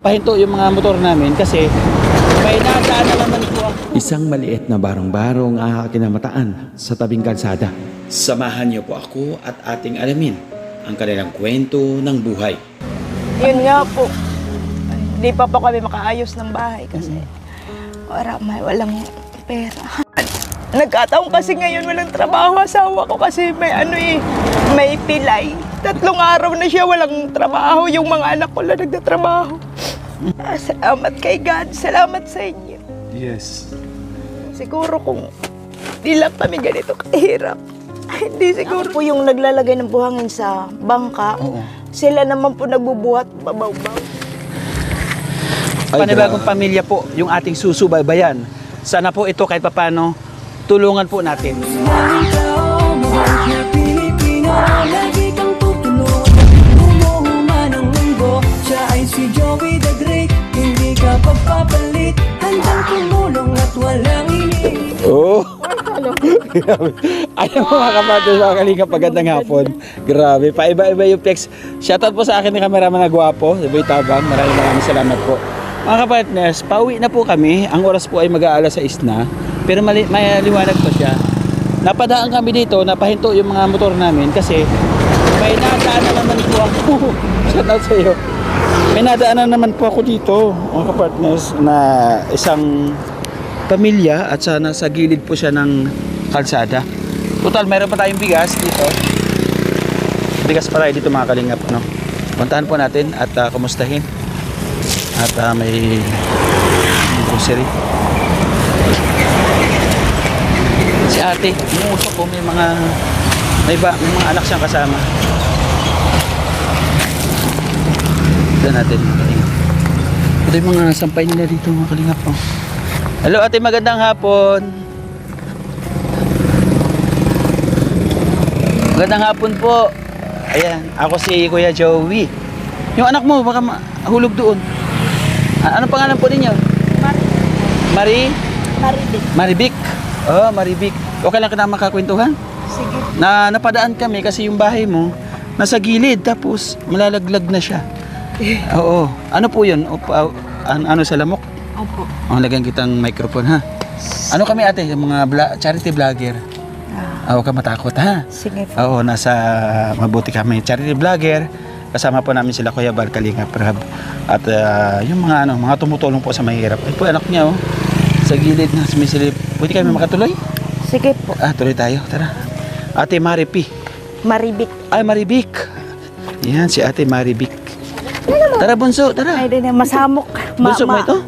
Pahinto yung mga motor namin kasi may nadaan na naman po ako. Isang maliit na barong-barong kinamataan sa tabing kalsada. Samahan niyo po ako at ating alamin ang kanilang kwento ng buhay. Yun nga po, hindi pa po kami makaayos ng bahay kasi walang pera. Nagkataon kasi ngayon walang trabaho asawa ko kasi may pilay. 3 araw na siya walang trabaho. Yung mga anak ko lang nagtatrabaho. Salamat kay God. Salamat sa inyo. Yes. Siguro kung di lang kami ganito kahirap, hindi siguro po yung naglalagay ng buhangin sa bangka. Oo. Sila naman po nagbubuhat babaw-baw. Panibagong pamilya po yung ating susubaybayan. Sana po ito kahit papano tulungan po natin. Si Joey the Great, hindi ka pagpapalit, handang tumulong at walang ini. Oh! Ayaw mga kapatid, mga kalingap, magandang hapon. Grabe, paiba-iba yung flex. Shoutout po sa akin ni cameraman na gwapo, si Boy Tabang. Maraming salamat po. Mga kapatners, pauwi na po kami. Ang oras po ay mag-aalas 6 na. Pero maliwanag pa siya. Napadaan kami dito, napahinto yung mga motor namin kasi may nadaan na naman po ako. Shoutout sa iyo. May nadaanan naman po ako dito, mga kapartners, na isang pamilya at sana sa gilid po siya ng kalsada. Total, mayroon pa tayong bigas dito. Bigas pa tayo dito mga kalingap. No? Puntahan po natin at kumustahin. At may grocery. Si ate, umuusok po, may mga anak siyang kasama. Tignan natin mga kalingap. Ito yung mga sampay nila dito mga kalingap. Oh. Hello ate, magandang hapon. Magandang hapon po. Ayan, ako si Kuya Joey. Yung anak mo baka mahulog doon. Anong pangalan po ninyo? Maribik. Oh, Maribik. Okay lang ka na makakwentuhan? Sige. Napadaan kami kasi yung bahay mo nasa gilid tapos malalaglag na siya. Oo. Ano po yun? Ano sa lamok? Opo. Lagyan kitang microphone ha. Ano kami ate? Yung mga charity vlogger. Huwag ka matakot ha. Sige po. Oo, mabuti kami. Charity vlogger. Kasama po namin sila Kuya Bal, Kalinga Prab. At yung mga tumutulong po sa mahirap. Ay po anak niya oh. Sa gilid na sumisilip. Pwede kami makatuloy? Sige po. Tuloy tayo. Tara. Ate Maripi. Maribik. Ay, Maribik. Yan, si Ate Maribik. Tara, bunso, tara. Ay, din masamok. Bunso mo ito?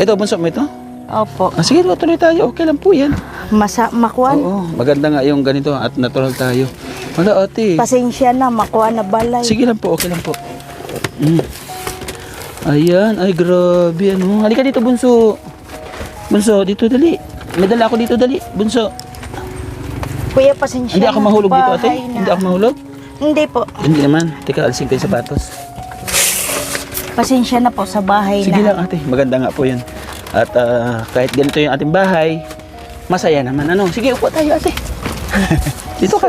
Ito, bunso mo ito? Opo. Sige, tuloy tayo. Okay lang po yan. Makuan. Oo, maganda nga yung ganito at natural tayo. Wala, ate. Pasensya na, makuan na balay. Sige lang po, okay lang po. Ayan, ay grabe. Halika dito, bunso. Bunso, dito dali. May dala ako dito dali, bunso. Kuya, pasensya Hindi ako na. mahulog dito, ate? Bahay na. Hindi ako mahulog? Hindi po. Hindi naman. Teka, alising tayo sapatos. Pasensya na po sa bahay Sige na. lang, ate. Maganda nga po yun. At kahit ganito yung ating bahay, masaya naman. Sige, upo tayo, ate. Dito ka.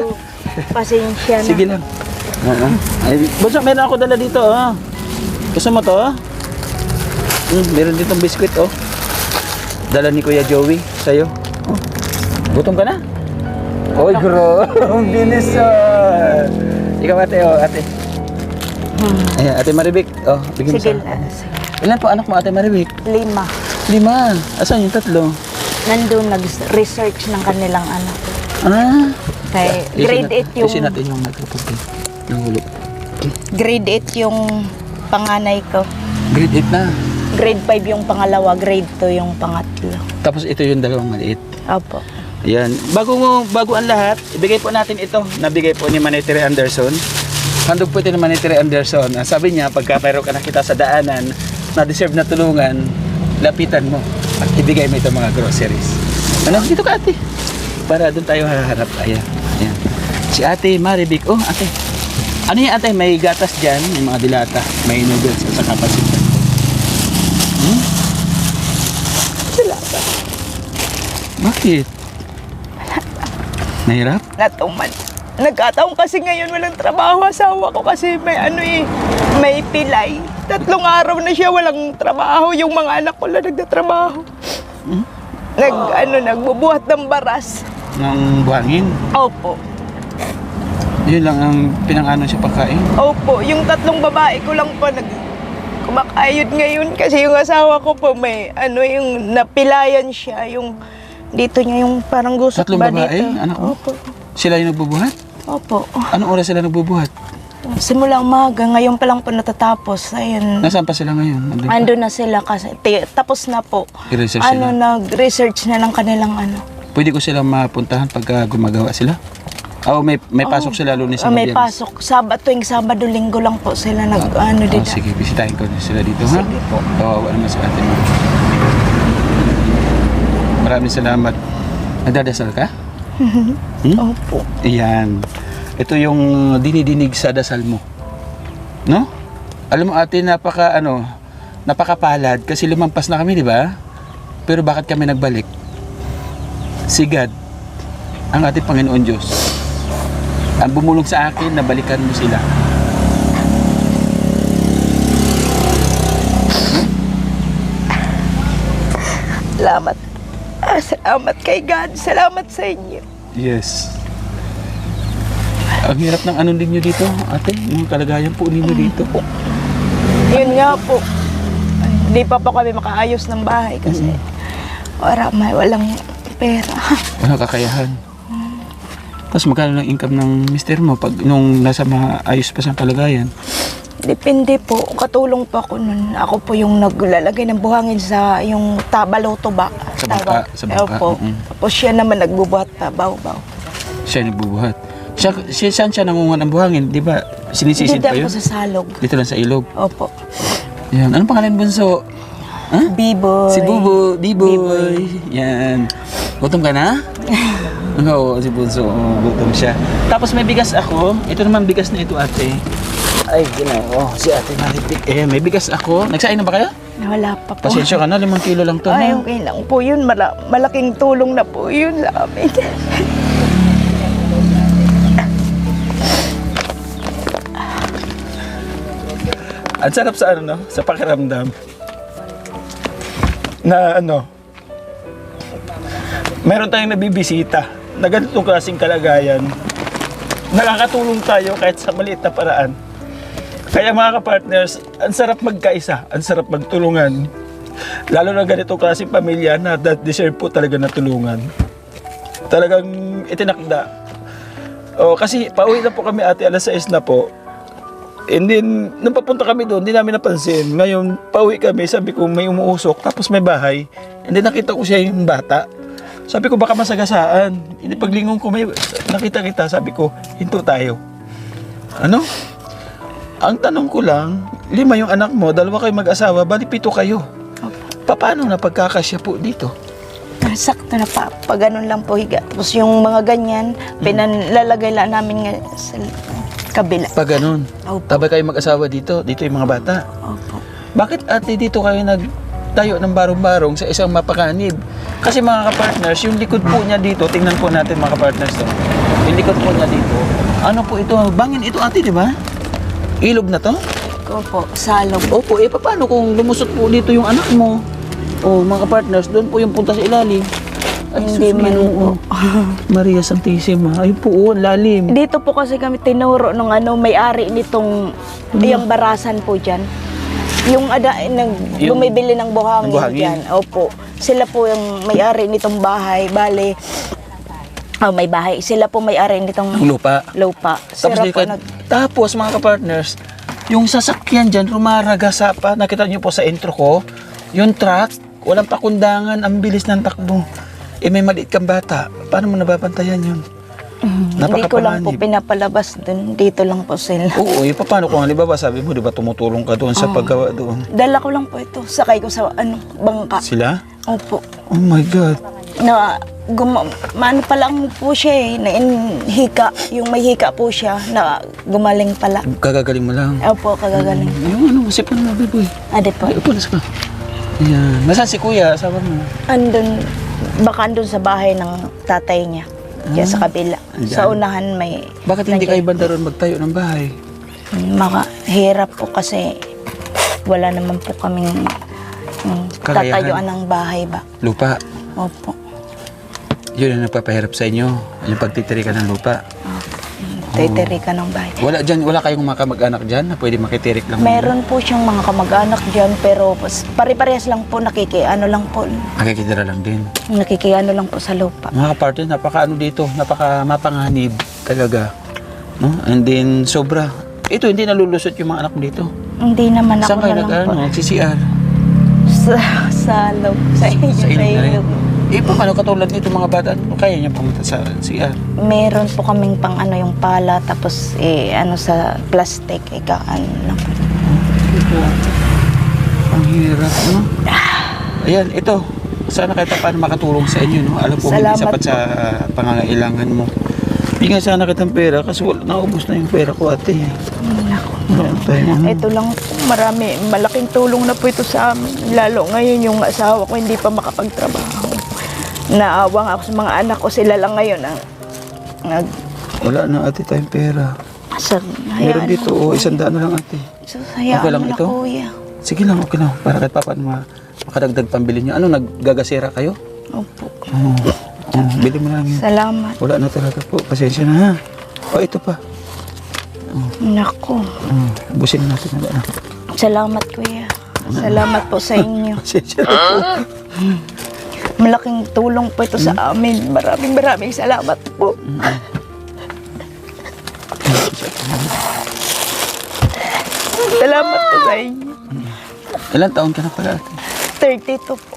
Pasensya na. Sige lang. Ay, bunso, meron ako dala dito, oh. Gusto mo to, oh? Meron ditong biskwit, oh. Dala ni Kuya Joey sa'yo. Oh. Gutom ka na? Oy, bro. Ang bilis, oh. Ikaw, ate, oh, ate. Ayan, ate Maribik. Oh, bigyan mo Sige sa... na. Sige. Ilan po anak mo, ate Maribik? 5. 5. Asan yung 3? Nandun nag-research ng kanilang anak. Kay grade 8 yung... Isin natin yung microphone. Nahulog. Grade 8 yung panganay ko. Grade 8 na. Grade 5 yung pangalawa, grade 2 yung pangatlo. Tapos ito yung dalawang maliit. Opo. Ayan. Bago ang lahat, ibigay po natin ito. Nabigay po ni Manetiri Anderson. Handog po ito ni Manetiri Anderson. Sabi niya, pagka mayroon ka nakita sa daanan na deserve na tulungan, lapitan mo at ibigay mo ito mga groceries. Dito ka ate. Para doon tayo haharap. Ayan. Ayan. Si ate Maribik. Oh, ate. Ano yan ate? May gatas dyan. May mga dilata. May noodles at saka pasipan. Dilata. Bakit? Nahirap? Natuman. Nagkataon kasi ngayon walang trabaho asawa ko kasi may pilay. 3 araw na siya walang trabaho. Yung mga anak ko lang nagtatrabaho. Nagbubuhat ng baras. Ng buhangin. Opo. Yun lang ang pinang-ano siya pagkain. Opo, yung 3 babae ko lang po kumakayod ngayon kasi yung asawa ko po may yung napilayan siya, yung dito niya yung parang gusot 3 ba babae? dito. Anak mo? Opo. Sila yung nagbubuhat? Opo. Anong oras sila nagbubuhat? Simula umaga, ngayon pa lang po natatapos. Ayun. Nasaan pa sila ngayon? Andun pa? Ando na sila kasi tapos na po. I-research sila? Nag-research na ng kanilang Pwede ko silang mapuntahan pag gumagawa sila? May pasok sila Lunes sa may Biyernes? pasok. Tuwing Sabado, Linggo lang po sila dito. Sige, bisitahin ko sila dito, ha? Sige po. Kawawa naman sa atin. Maraming salamat. Nagdadasal ka? Opo. Iyan. Ito yung dinidinig sa dasal mo. No? Alam mo ate, napakapalad kasi lumampas na kami, di ba? Pero bakit kami nagbalik? Si God, ang ating Panginoon Diyos, ang bumulong sa akin na balikan mo sila. Salamat. Salamat kay God. Salamat sa inyo. Yes. Ang hirap ng ninyo dito, ate, yung kalagayan po ninyo dito. Yun nga po. Hindi pa po kami makaayos ng bahay kasi walang pera. Walang kakayahan. Tapos magkano ng income ng mister mo pag nung nasa maayos pa sa kalagayan? Depende po. Katulong po ako nun. Ako po yung naglalagay ng buhangin sa yung baloto ba? Sa bangka, sa bangka. Opo. Tapos siya naman nagbubuhat baw-baw. Siya nagbubuhat. Saan siya nangunguha ng buhangin? Di ba sinisisid Dito pa yun? po sa salog. Dito lang sa ilog. Opo. Yan. Anong pangalan bunso? Ha? Biboy. Si Bubo. Biboy. Yan. Gutom ka na? Oo, si Bunso. Gutom siya. Tapos may bigas ako. Ito naman bigas na ito, ate. Ay, ginoo. Si ate malipik. May bigas ako. Nagsain na ba kayo? Wala pa po. Pasensya ka na, 5 kilo lang to. Ay, ha? okay lang po yun. Malaking tulong na po yun sa amin. Ang sarap sa sa pakiramdam. Na meron tayong nabibisita na ganitong klaseng kalagayan. Nakakatulong tayo kahit sa maliit na paraan. Kaya mga kapartners, ang sarap magkaisa, ang sarap magtulungan. Lalo na ganitong klaseng pamilya na deserve po talaga na tulungan. Talagang itinakda. Kasi pauwi na po kami ate, alas 6 na po. And then, nung papunta kami doon, hindi namin napansin. Ngayon, pauwi kami, sabi ko may umuusok, tapos may bahay. And then nakita ko siya yung bata. Sabi ko baka masagasaan. Hindi paglingon ko, may nakita kita, sabi ko, hinto tayo. Ang tanong ko lang, 5 yung anak mo, 2 kayo mag-asawa, bali 7 kayo. Paano na pagkakasya po dito? Sakto na pa. Pag ganun lang po higa. Tapos yung mga ganyan, pinanlalagay lang namin nga sa kabila. Pag ganun, Opo. tabay kayo mag-asawa dito yung mga bata. Opo. Bakit ate dito kayo nagtayo ng barong-barong sa isang mapakanib? Kasi mga kapartners, yung likod po niya dito, tingnan po natin mga kapartners to. Yung likod po niya dito, ano po ito? Bangin ito ate, di ba? Ilog na to? Opo, salog. Opo, paano kung lumusot po dito yung anak mo? Mga kapartners, doon po yung punta sa ilalim. Ay, Hindi sus, man Ginoo. Maria Santissima. Ayun po, lalim. Dito po kasi kami tinuro nung may-ari nitong yung barasan po dyan. Yung bumibili ng buhangin, ng buhangin. dyan. Opo. Sila po yung may-ari nitong bahay. Bale, may bahay. Sila po may-ari nitong Lupa. lupa. Tapos, Sila po tapos mga kapartners, yung sasakyan dyan, rumaragasa pa. Nakita niyo po sa intro ko, yung truck, walang pakundangan, ang bilis ng takbo. May maliit kang bata. Paano mo nababantayan yun? Hindi ko lang po pinapalabas dun. Dito lang po sila. Oo, paano kung halimbawa sabi mo, di ba tumutulong ka doon sa paggawa doon? Dala ko lang po ito. Sakay ko sa bangka. Sila? Opo. Oh my God. Maano pa lang po siya hika. Yung may hika po siya na gumaling pala. Kagagaling mo lang. Opo, kagagaling. Yung sipan mo, Biboy. Ade po. Ay, upulas ka. Ayan. Nasaan si kuya? Asawa mo? Baka andun sa bahay ng tatay niya. Diyan sa kabila. Andyan. Sa unahan may... Bakit hindi kayo banda ron magtayo ng bahay? Makahirap po kasi wala naman po kaming Kakayahan. tatayuan ng bahay ba. Lupa. Opo. Yun ang nagpapahirap sa inyo. Yung pagtitiri ka ng lupa. Titiri ka ng bahay. Wala kayong mga kamag-anak dyan na pwede makitirik lang? Meron po siyang mga kamag-anak dyan, pero pare-parehas lang po, nakikiano lang po sa lupa. Mga kapatid, napaka-ano dito, napaka-mapanganib talaga. No? And then, sobra. Ito, hindi nalulusot yung mga anak mo dito. Hindi naman ako Saan kayo na lang po. CCR? Sa loob, sa Sa ilog na rin. ilog. Paano katulad nito mga bata? Kaya niya pumunta sa CR? Meron po kaming pang yung pala, tapos sa plastic, ano lang. Ang hirap, no? Ayan, ito. Sana kahit paano makatulong sa inyo, no? Alam ko, hindi Salamat sapat sa pangangailangan mo. Bigyan sana kitang pera kasi naubos na yung pera ko, ate. Naku. Meron tayo. Ito lang po, malaking tulong na po ito sa amin. Lalo ngayon yung asawa ko hindi pa makapagtrabaho. Naawang ako sa mga anak ko, sila lang ngayon ang Wala na, ate, tayong pera. Meron dito, 100 na lang, ate. Hayaan Okay lang mo na, ito? kuya. Sige lang, okay lang. Para kahit paano makadagdag pambili niyo. Ano, naggagasera kayo? Opo. Bili mo lang yun. Salamat. Wala na talaga po. Pasensya na, ha? Ito pa. Naku. Busin natin na. Salamat, kuya. Salamat po sa inyo. Pasensya na po. Malaking tulong po ito sa amin. Maraming salamat po. Salamat po sa inyo. Ilan taon ka na pala, ate? 32 po.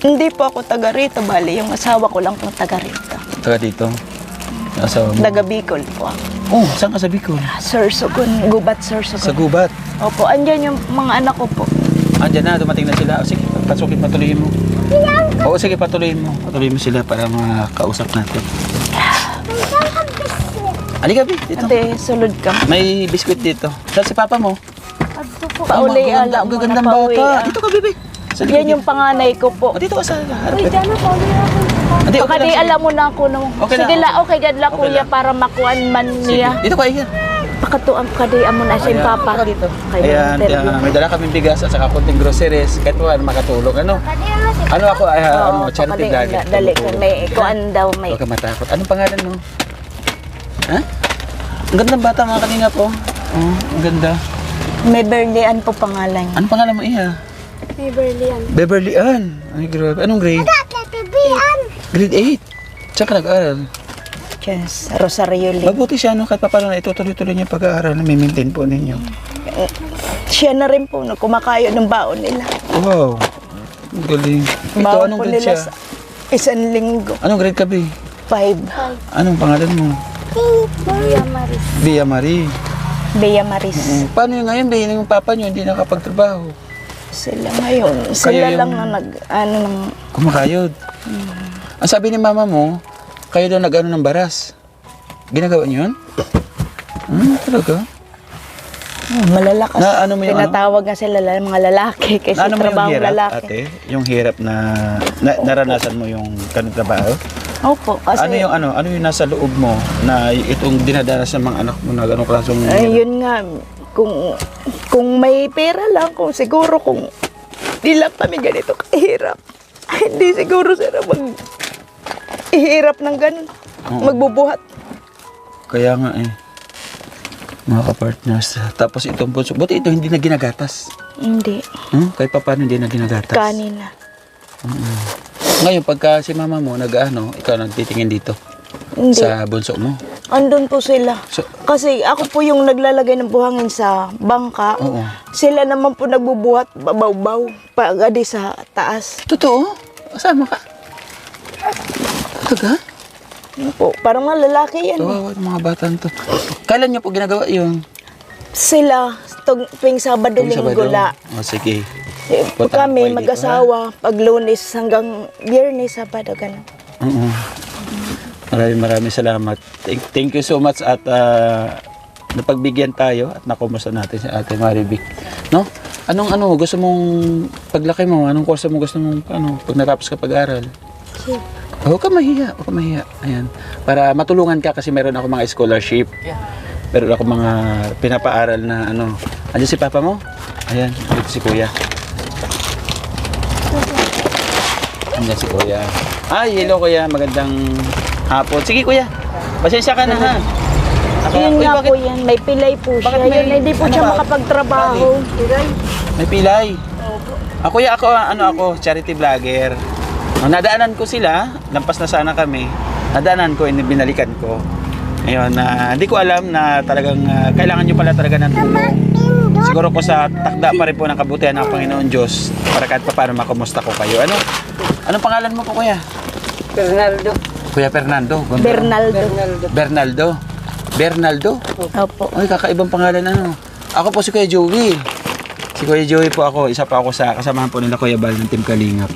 Hindi po ako taga rito. Bali, yung asawa ko lang po taga rito. Taga dito? Asawa mo? Taga Bicol po ako. Oh, saan ka sa Bicol? Sorsogon, Gubat, Sorsogon. Sa Gubat. Opo, andyan yung mga anak ko po. Andiyan na, dumating na sila. Sige, patuloyin mo. Oo, sige, patuloyin mo. Patuloyin mo sila para makausap natin. Halika, Bi, dito. Ate, sulod ka. May biskwit dito. Saan si papa mo? Pauli, alam Ang mo na gagandang pauwi. bata. Dito ka, Bibi. Yan yung panganay ko po. Dito ka sa harap. Uy, Jana, pauli ako. Hindi, okay Baka lang. di sige. alam mo na ako nung. Okay Sige lang, la, okay gad la Okay kuya lang. para makuan man Sige. niya. Dito ka, iyan. Pakatuan ka di amo na siya Ayan, papa. dito ka dito. Kayo Ayan, interview. may dala kaming bigas at saka konting groceries. Kahit wala makatulong. Ano? Ano ako, Oo, charity pakadi- vlogger. Dali ka, Tumutulong. may kuan daw may. Huwag ka matakot. Anong pangalan mo? Ha? Ang ganda ng bata mga kanina po. Oh, ang ganda. May Berlian po pangalan. Anong pangalan mo, Iya? May Berlian. Beverly Ann. Ay, grabe. Anong grade? Grade 8. Saan ka nag-aaral? Yes, Rosario Lake. Mabuti siya, no? Kahit pa paano na itutuloy-tuloy niya yung pag-aaral na may maintain po ninyo. Siya na rin po na kumakayo ng baon nila. Wow. Ang galing. Ito, Baon anong po grade nila siya? sa isang linggo. Anong grade ka, Bi? 5. Anong pangalan mo? Maria Maris. Bia Marie. Bea Maris. Paano yung ngayon, Bi? Yung papa niyo hindi nakapagtrabaho? Sila ngayon. Sila yung- lang na ng Kumakayod. Ang sabi ni mama mo, kayo daw nag-ano ng baras. Ginagawa niyo yun? Talaga? malalakas. Na ano mo yung Tinatawag nga sila mga lalaki kasi Na ano mo yung trabaho hirap, lalaki. ate? Yung hirap na naranasan mo yung kanong trabaho? Opo, kasi Ano yung nasa loob mo na itong dinadanas ng mga anak mo na ganong klasong ayun nga, kung may pera lang, kung siguro kung di lang kami ganito kahirap, hindi siguro sila ihirap ng ganun, magbubuhat. Kaya nga mga kapartners. Tapos itong bunso, buti ito hindi na ginagatas. Hindi, Kahit pa paano hindi na ginagatas. kanina. Ngayon, pagka si mama mo nag-ano, ikaw nagtitingin dito Hindi, sa bunso mo. andun po sila. So, Kasi ako po yung naglalagay ng buhangin sa bangka. Oo. Sila naman po nagbubuhat, babaw-baw, pagadi sa taas. totoo? Kasama ka? Talaga? Yun po, parang mga lalaki yan. Kawawa ng mga bata to. Kailan niyo po ginagawa yun? Sila, tuwing Sabado, Linggo la. Sige. Eh, Punta kami kayo dito, mag-asawa, pag Lunes hanggang Biyernes, Sabado, ganun. Oo. Maraming salamat. Thank you so much at napagbigyan tayo at nakumusta natin si Ate Marivic. No? Anong gusto mong paglaki mo? Anong kurso mo gusto mong pag natapos ka pag-aral? Huwag ka mahiya. Ayan. Para matulungan ka kasi meron ako mga scholarship. Meron ako mga pinapaaral na Andiyan si papa mo? Ayan, dito si kuya. Andiyan si kuya. Ay, hello kuya. Magandang hapon. Sige kuya. Pasensya ka na ha. Yun Uy, nga bakit po yan, may pilay po siya. Bakit may- Yun, hindi po ano siya ba? makapagtrabaho. may pilay? Kuya, ako, charity vlogger. Nadaanan ko sila. Lampas na sana kami. Nadaanan ko, binalikan ko. Ngayon, hindi ko alam na talagang kailangan nyo pala talaga ng tulong. Siguro po sa takda pa rin po ng kabutihan ng Panginoon Diyos para kahit pa paano makumusta ko kayo. Anong pangalan mo po kuya? Fernando. Kuya Fernando. Bernaldo. Bernaldo? Opo. Ay, kakaibang pangalan ano. Ako po si Kuya Joey. Si Kuya Joey po ako. Isa pa ako sa kasamahan po nila Kuya Bal ng Team Kalingap.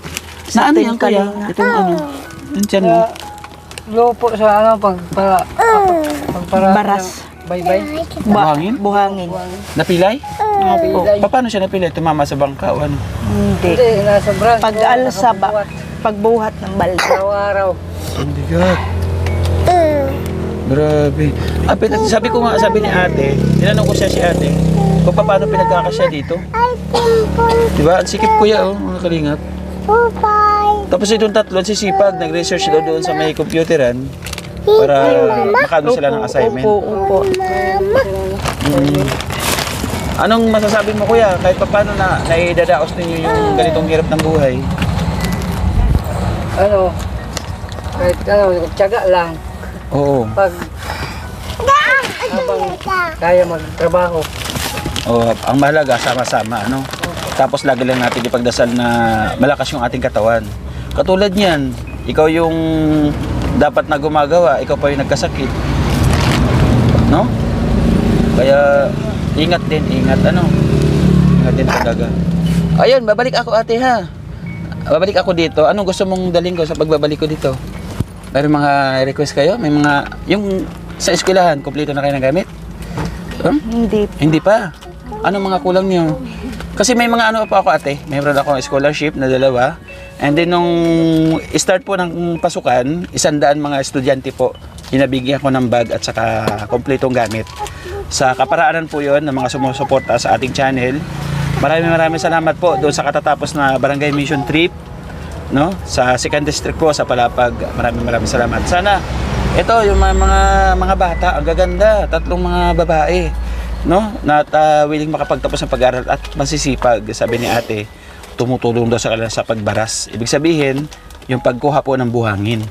Sa Na ano Team yan kuya? Kalingap. Itong ano? Yung tiyan mo? Lupo sa pagpara. Baras. Bye-bye. Buhangin? Buhangin. Napilay? Opo. Paano siya napilay? Tumama sa bangka o ano? Hindi. Hindi, nasa branch. Pag-alsa ba? Pagbuhat ng balde. Araw-araw. Oh my God. Grabe. Sabi ko nga, sabi ni ate, tinanong ko siya si ate, kung paano pinagkakasya dito. Diba? Ang sikip kuya, mga kalingap. Tapos itong tatlo, sisipag, nag-research daw doon sa may computeran para makano sila ng assignment. Opo. Anong masasabi mo kuya, kahit paano na naidadaos ninyo yung ganitong hirap ng buhay? Ano, kahit tiyaga lang. Oo. Pag habang kaya magtrabaho. Ang mahalaga, sama-sama, ano? Tapos lagi lang natin ipagdasal na malakas yung ating katawan. Katulad niyan, ikaw yung dapat na gumagawa, ikaw pa yung nagkasakit. No? Kaya, ingat din, ano? Ingat din talaga. Ayun, babalik ako ate ha. Babalik ako dito. Anong gusto mong dalhin ko sa pagbabalik ko dito? May mga request kayo? May mga, yung sa eskwelahan, kumpleto na kayo ng gamit? Hindi. Hindi pa. Anong mga kulang niyo? Kasi may mga ano pa ako ate. Mayroon akong scholarship na 2. And then nung start po ng pasukan, 100 mga estudyante po, inabigyan ko ng bag at saka kompletong gamit. Sa kaparaanan po yon ng mga sumusuporta sa ating channel. Maraming salamat po doon sa katatapos na barangay mission trip, no? Sa 2nd district po sa Palapag. Maraming salamat. Sana ito yung mga bata, ang gaganda, 3 mga babae, no? Na willing makapagtapos ng pag-aaral at masisipag, sabi ni ate, tumutulong daw sa kanila sa pagbaras. Ibig sabihin, yung pagkuha po ng buhangin,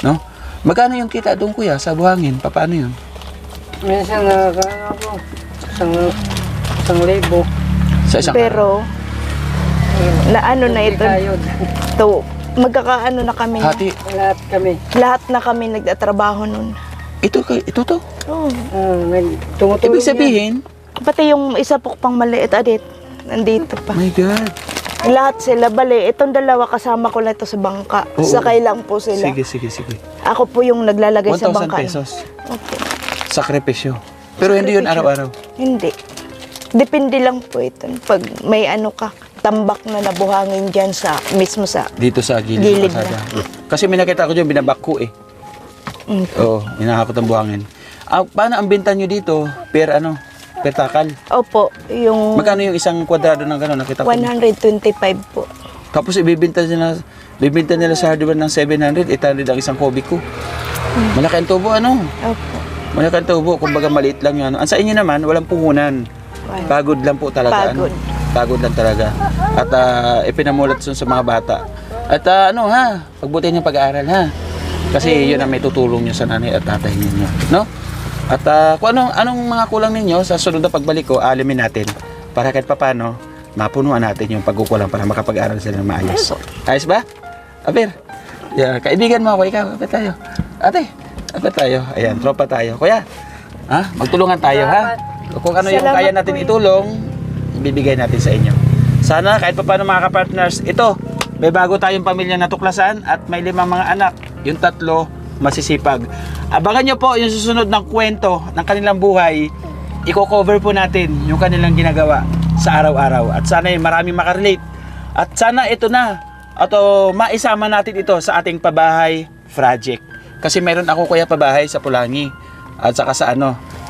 no? Magkano yung kita doon kuya sa buhangin? Paano yun? Minsan ako, 1,000. Sa isang Pero, na ano na ito, Tayo, to, magkakaano na kami. hati. lahat kami. Lahat na kami nagtatrabaho nun. Ito to. Oh. Tumutulong Ibig sabihin, Pati yung isa po pang maliit, adit, nandito pa. my God. Lahat sila, bali, itong 2 kasama ko lang ito sa bangka. Oo. Sakay lang po sila. Sige. Ako po yung naglalagay sa 1,000 bangka. pesos. Okay. Sakripisyo. Pero hindi yun araw-araw. Hindi. Depende lang po ito. Pag may ano ka, tambak na nabuhangin dyan sa, mismo sa, Dito sa gilid Gilid ng kalsada. Kasi may nakita ko dyan, binabako eh. Oo, hinahakot ang buhangin. Paano ang benta nyo dito? Per takal? opo, yung Magkano yung isang kwadrado ng gano'n? Nakita ko. 125 po. Tapos bibenta nila sa hardware ng 700, 800 ang isang kubiko. Malaki ang tubo, ano? Opo. Malaki ang tubo, kumbaga maliit lang yun. Ang sa inyo naman, walang puhunan. Pagod lang po talaga. Pagod. Pagod lang talaga. At ipinamulat sa mga bata. At pagbutihin yung pag-aaral ha. Kasi yun ang may tutulong nyo sa nanay at tatay ninyo. No? At kung anong mga kulang ninyo sa sunod na pagbalik ko, alamin natin. Para kahit papano, mapunuan natin yung pagkukulang para makapag-aaral sila ng maayos. Ayos ba? Aber, kaibigan mo ako, ikaw, kapit tayo. Ate, kapit tayo. Ayan, tropa tayo. Kuya, magtulungan tayo ha. Kung ano yung Salamat kaya natin po. itulong, ibibigay natin sa inyo. Sana kahit paano mga kapartners, ito, may bago tayong pamilya natuklasan at may 5 mga anak. Yung 3, masisipag. Abangan nyo po yung susunod ng kwento ng kanilang buhay. Iko-cover po natin yung kanilang ginagawa sa araw-araw. At sana maraming makarelate. At sana ito na, maisama natin ito sa ating pabahay project. Kasi meron ako kuya pabahay sa Pulangi. At saka sa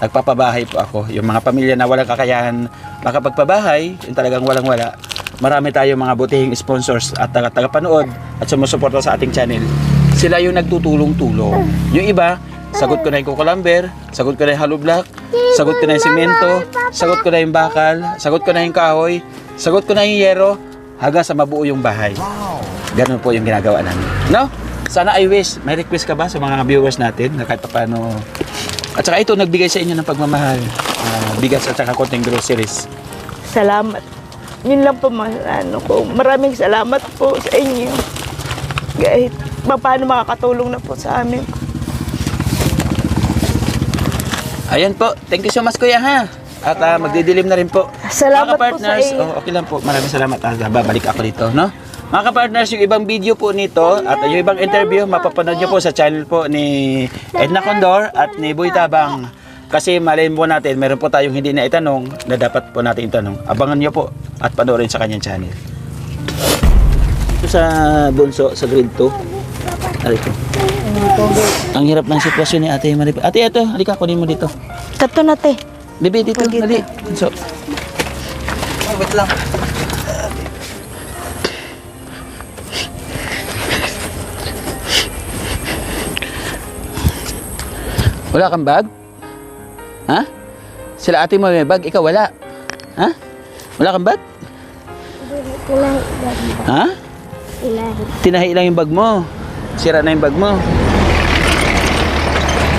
nagpapabahay po ako. Yung mga pamilya na walang kakayahan makapagpabahay, yung talagang walang-wala, marami tayong mga butihing sponsors at tagapanood at sumusuporta sa ating channel. Sila yung nagtutulong-tulong. Yung iba, sagot ko na yung kukulamber, sagot ko na yung hollow block, sagot ko na yung simento, sagot ko na yung bakal, sagot ko na yung kahoy, sagot ko na yung yero, hanggang sa mabuo yung bahay. Ganun po yung ginagawa namin. No? Sana I wish, may request ka ba sa mga viewers natin na kahit paano. At saka ito, nagbigay sa inyo ng pagmamahal. Bigas at saka konting groceries. Salamat. Yun lang po ano ko. Maraming salamat po sa inyo. Kahit paano makakatulong na po sa amin. Ayan po. Thank you so much, kuya, ha? At magdidilim na rin po. Salamat mga po partners, sa iyo. okay lang po. Maraming salamat. Babalik ako dito, no? Mga ka-partners, yung ibang video po nito at yung ibang interview, mapapanood nyo po sa channel po ni Edna Condor at ni Boy Tabang. Kasi malayin po natin, meron po tayong hindi na itanong na dapat po natin itanong. Abangan nyo po at panoorin sa kanyang channel. Ito sa bunso, sa grade 2. Alito. Ang hirap ng sitwasyon ni Ate Maripel. Ate, ito, halika, kunin mo dito. Kato na te. Bebe, dito, dali. So, Wait lang. wala kang bag? Ha? Sila ate mo may bag, ikaw wala. Ha? Wala kang bag? Ilahi. Ha? Ilahi. Tinahi lang yung bag mo. Sira na yung bag mo.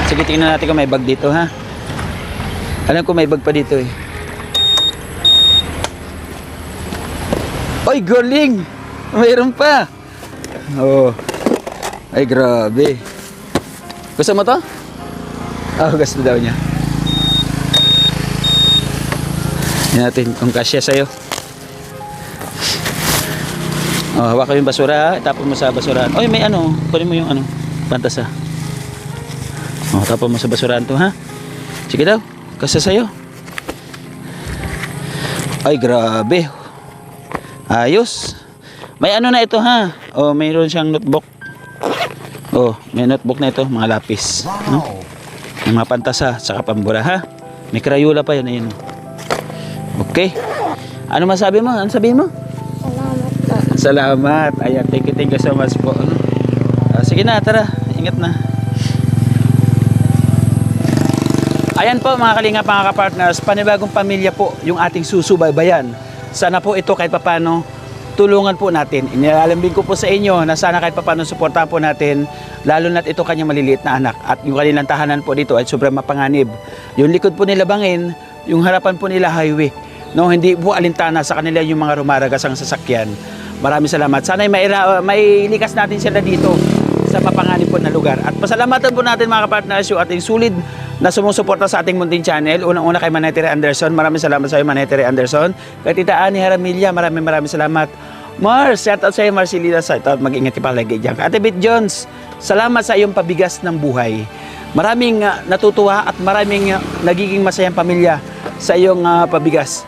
Sige, tingnan natin kung may bag dito, ha? Alam ko may bag pa dito, eh. Oy, galing! Mayroon pa! Oh. Ay, grabe. Gusto mo to? Oh, gusto daw niya. Yan natin kung kasya sa'yo. Oh, hawak ko yung basura, tapon mo sa basurahan. Oy, may ano, kunin mo yung ano, pantasa. Oh, tapon mo sa basurahan to, ha? Sige daw, kasya sa'yo. Ay, grabe. Ayos. May ano na ito, ha? Oh, mayroon siyang notebook. Oh, may notebook na ito, mga lapis. No? Yung mga pantasa, saka pambura, ha? May Crayola pa yun, ayun. Okay. Ano masabi mo? Ano sabihin mo? Salamat po. Salamat. Ayan, thank you so much po. Sige na, tara. Ingat na. Ayan po mga kalingap, mga kapartners, panibagong pamilya po yung ating susubaybayan. Sana po ito kahit papano tulungan po natin. Inilalambing ko po sa inyo na sana kahit papano suportahan po natin, lalo na't ito kanyang maliliit na anak. At yung kanilang tahanan po dito ay sobrang mapanganib. Yung likod po nila bangin, yung harapan po nila highway. No, hindi po alintana sa kanila yung mga rumaragas ang sasakyan. Maraming salamat. Sana may likas natin sila dito sa mapanganib po na lugar. At pasalamatan po natin mga kapartners yung ating sulit na sumusuporta sa ating munting channel. Unang-una kay Manetere Anderson. Maraming salamat sa iyo, Manetere Anderson. Kay Tita Ani Haramilya, maraming salamat. Mars, shout out sa iyo, Marcelina. Shout out, mag-ingat ka palagi dyan. Ate Bit Jones, salamat sa iyong pabigas ng buhay. Maraming natutuwa at maraming nagiging masayang pamilya sa iyong pabigas.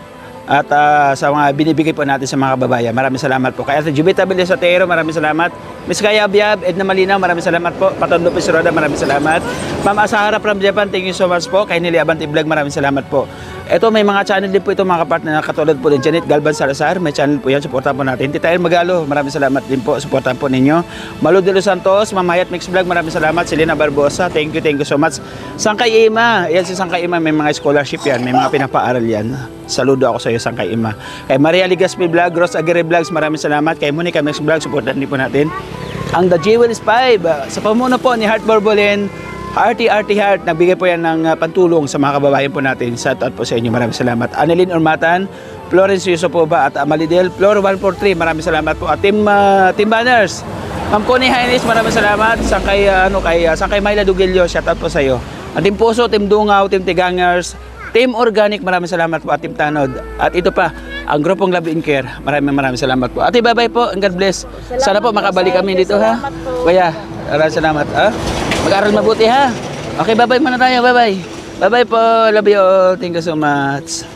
At sa mga binibigay po natin sa mga kababayan. Maraming salamat po. Kay Ate Jubita Belesotero, maraming salamat. Miss Kaya Abiab, Edna Malinaw, maraming salamat po. Patondo Pisroda, maraming salamat. Ma'am Asahara from Japan, thank you so much po. Kay Nili Abanti Vlog, maraming salamat po. Ito, may mga channel din po ito mga kapartner na katulad po din Janet Galvan Salazar. May channel po yan, suportahan po natin. Tita El Magalo, maraming salamat din po. Suportahan po ninyo. Malu de Los Santos, Ma'am Hayat Mix Vlog, maraming salamat. Selena Barbosa, thank you so much. Sangkay Ima, yan si Sangkay Ima, may mga scholarship yan, may mga pinapaaral yan. Saludo ako sa iyo, Sangkay Ima. Kay Maria Ligaspi Vlog, Ross Aguirre Vlogs, maraming salamat. Kay Monica Mix Vlog, suportahan din po natin. Ang The Jewel is 5, sa pamuno po ni Heart Borbolin, Hearty Heart, nagbigay po yan ng pantulong sa mga kababayan po natin. Shout out po sa inyo, maraming salamat. Annalyn Ormatan, Florence Yusopoba at Amalidel, Flor 143, maraming salamat po. At Team Banners, Ma'am Connie Hainis, maraming salamat. Sangkay Myla Dugelio, shout out po sa iyo. At Team Puso, Team Dungaw, Team Tigangers, Team Organic, maraming salamat po. At Team Tanod. At ito pa, ang grupong Love and Care, maraming salamat po. Ate, bye-bye po, and God bless. Sana po makabalik kami dito, ha? Kuya, maraming salamat, ha? Mag-aral mabuti, ha? Okay, bye-bye muna tayo, bye-bye. Bye-bye po, love you all. Thank you so much.